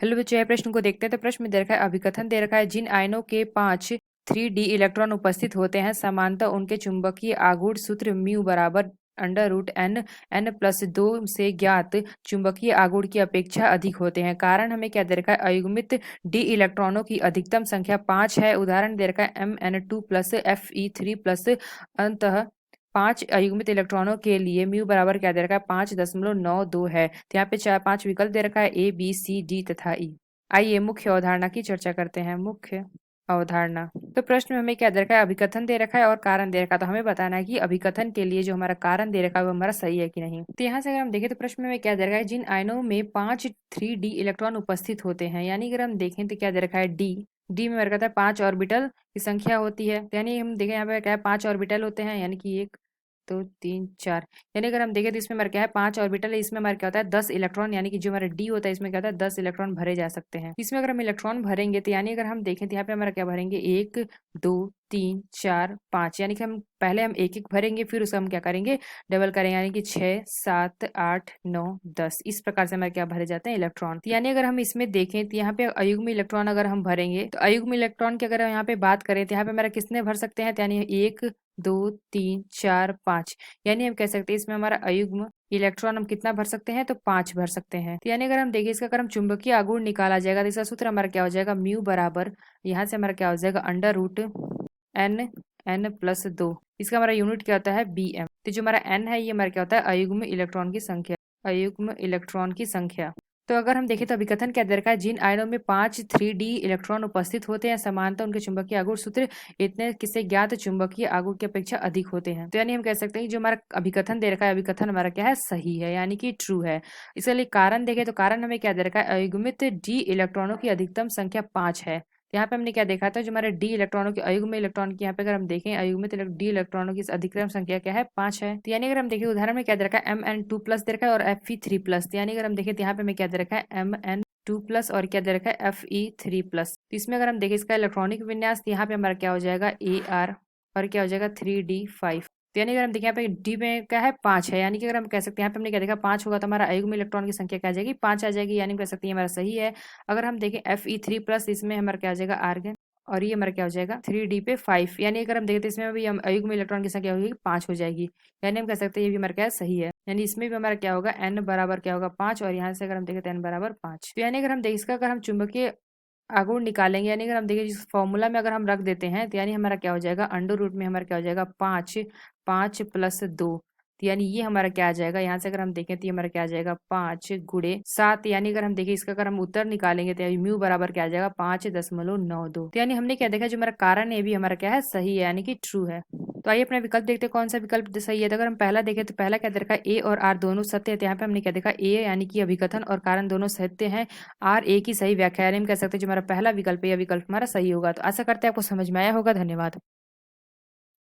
Hello बच्चों, यह प्रश्न को देखते हैं। तो प्रश्न में दे रखा है, अभिकथन दे रखा है, जिन आयनों के 5 3d इलेक्ट्रॉन उपस्थित होते हैं समानतः उनके चुंबकीय आघूर्ण सूत्र म्यू बराबर under root N N plus 2 से ज्ञात चुंबकीय आघूर्ण की अपेक्षा अधिक होते हैं। कारण हमें क्या दे रखा है, अयुग्मित डी इलेक्ट्रॉनों की अधिकतम संख्या 5 है। उदाहरण दे रखा है Mn2 प्लस Fe3 प्लस अंतः 5 अयुग्मित इलेक्ट्रॉनों के लिए म्यू बराबर क्या दे रखा है, 5.92 है। तो यहाँ पे 5 विकल्प दे रखा है, ए बी सी डी तथा ई। आइए मुख्य अवधारणा की चर्चा करते हैं। मुख्य अवधारणा। तो प्रश्न में हमें क्या दे रखा है, अभिकथन दे रखा है और कारण दे रखा है। तो हमें बताना है कि अभिकथन के लिए जो हमारा कारण दे रखा है वो हमारा सही है कि नहीं। तो यहाँ से अगर हम देखें तो प्रश्न में हमें क्या दे रखा है, जिन आयनों में 5 3d इलेक्ट्रॉन उपस्थित होते हैं, यानी अगर हम देखें तो क्या दे रखा है, डी में मेरे कहता है 5 ऑर्बिटल की संख्या होती है। तो यानी हम देखें यहाँ पे क्या है, 5 ऑर्बिटल होते हैं, यानी कि 1 2 3 4। यानी अगर हम देखें तो इसमें हमारा क्या है, 5 ऑर्बिटल है, इसमें हमारा क्या होता है 10 इलेक्ट्रॉन, यानी कि जो हमारा डी होता है इसमें क्या होता है 10 इलेक्ट्रॉन भरे जा सकते हैं। इसमें अगर हम इलेक्ट्रॉन भरेंगे तो यानी अगर हम देखें तो यहाँ पे हमारा क्या भरेंगे, 1 2 3 4 5, यानी कि हम पहले हम एक एक भरेंगे, फिर उसका हम क्या करेंगे, डबल करेंगे, यानी कि 6 7 8 9 10। इस प्रकार से हमारे क्या भरे जाते हैं, इलेक्ट्रॉन। तो यानी अगर हम इसमें देखें तो यहाँ पे अयुग्म इलेक्ट्रॉन अगर हम भरेंगे तो अयुग्म इलेक्ट्रॉन की अगर यहाँ पे बात करें तो यहाँ पे हमारा कितने भर सकते हैं, तो यानी 1 2 3 4 5, यानी हम कह सकते हैं इसमें हमारा अयुग्म इलेक्ट्रॉन हम कितना भर सकते हैं, तो 5 भर सकते हैं। तो यानी अगर हम देखें इसका अगर हम चुंबकीय आघूर्ण निकाला जाएगा तो इसका सूत्र हमारा क्या हो जाएगा, म्यू बराबर यहाँ से हमारा क्या हो जाएगा, under root N N plus 2। इसका हमारा यूनिट क्या होता है, बी एम। तो जो हमारा एन है ये हमारा क्या होता है, अयुग्म इलेक्ट्रॉन की संख्या, अयुग्म इलेक्ट्रॉन की संख्या। तो अगर हम देखें तो अभिकथन क्या दे रखा है, जिन आयनों में 5 3d इलेक्ट्रॉन उपस्थित होते हैं समानतः उनके चुंबकीय आघूर्ण सूत्र इतने किसी ज्ञात चुंबकीय आघूर्ण की अपेक्षा अधिक होते हैं। तो यानी हम कह सकते हैं कि जो हमारा अभिकथन दे रखा है, अभिकथन हमारा क्या है, सही है, यानी कि ट्रू है। इसके लिए कारण देखें तो कारण हमें क्या दे रखा है, अयुग्मित डी इलेक्ट्रॉनों की अधिकतम संख्या 5 है। तो यहाँ पे हमने क्या देखा था, जो हमारे डी इलेक्ट्रॉनों की अयुग्म इलेक्ट्रॉन की यहाँ पे अगर हम देखें, अयुग्मित डी इलेक्ट्रॉनों की अधिकतम संख्या क्या है, 5 है। तो यानी अगर हम देखें उदाहरण में क्या दे रखा है, Mn2 प्लस दे रखा है और Fe3 प्लस। तो यानी अगर हम देखें तो यहाँ पे हमें क्या दे रखा है, Mn2 प्लस और क्या दे रखा है, Fe3 प्लस। तो इसमें अगर हम देखें इसका इलेक्ट्रॉनिक विन्यास, तो यहाँ पे हमारा क्या हो जाएगा, Ar और क्या हो जाएगा 3d5। तो यानी अगर हम देखें यहाँ पे डी में क्या है, 5 है, यानी कि अगर हम कह सकते हैं यहाँ पे हमने क्या देखा, 5 होगा तो हमारा अयुग्म इलेक्ट्रॉन की संख्या क्या आ जाएगी, 5 आ जाएगी, यानी कह सकते हैं हमारा सही है। अगर हम देखें Fe3 प्लस, इसमें हमारा क्या हो जाएगा, आर्गन, और ये हमारा क्या हो जाएगा 3d पे 5। यानी अगर हम देखें तो इसमें भी हम अयुग्म इलेक्ट्रॉन की संख्या होगी 5 हो जाएगी, यानी हम कह सकते हैं ये भी हमारा क्या है, सही है। यानी इसमें भी हमारा क्या होगा, n बराबर क्या होगा 5, और यहाँ से अगर हम देखें तो n बराबर 5। तो यानी अगर हम देखें इसका अगर हम चुंबकीय आघूर्ण निकालेंगे, यानी अगर हम देखें जिस फॉर्मूला में अगर हम रख देते हैं तो यानी हमारा क्या हो जाएगा, अंडर रूट में हमारा क्या हो जाएगा 5 5 प्लस 2। तो यानी ये हमारा क्या आ जाएगा, यहाँ से अगर हम देखें तो ये हमारा क्या आ जाएगा, 5 × 7। यानी अगर हम देखें इसका अगर हम उत्तर निकालेंगे तो म्यू बराबर क्या आ जाएगा, 5.92। तो यानी हमने क्या देखा, जो हमारा कारण है ये भी हमारा क्या है, सही है, यानी कि ट्रू है। तो आइए अपना विकल्प देखते हैं कौन सा विकल्प सही है। तो अगर हम पहला देखें तो पहला क्या देखा, ए और आर दोनों सत्य है। तो यहाँ पे हमने क्या देखा, ए यानी कि अभिकथन और कारण दोनों सत्य हैं, आर ए की सही व्याख्या है। यानी हम कह सकते हैं जो हमारा पहला विकल्प है यह विकल्प हमारा सही होगा। तो आशा करते हैं आपको समझ में आया होगा। धन्यवाद।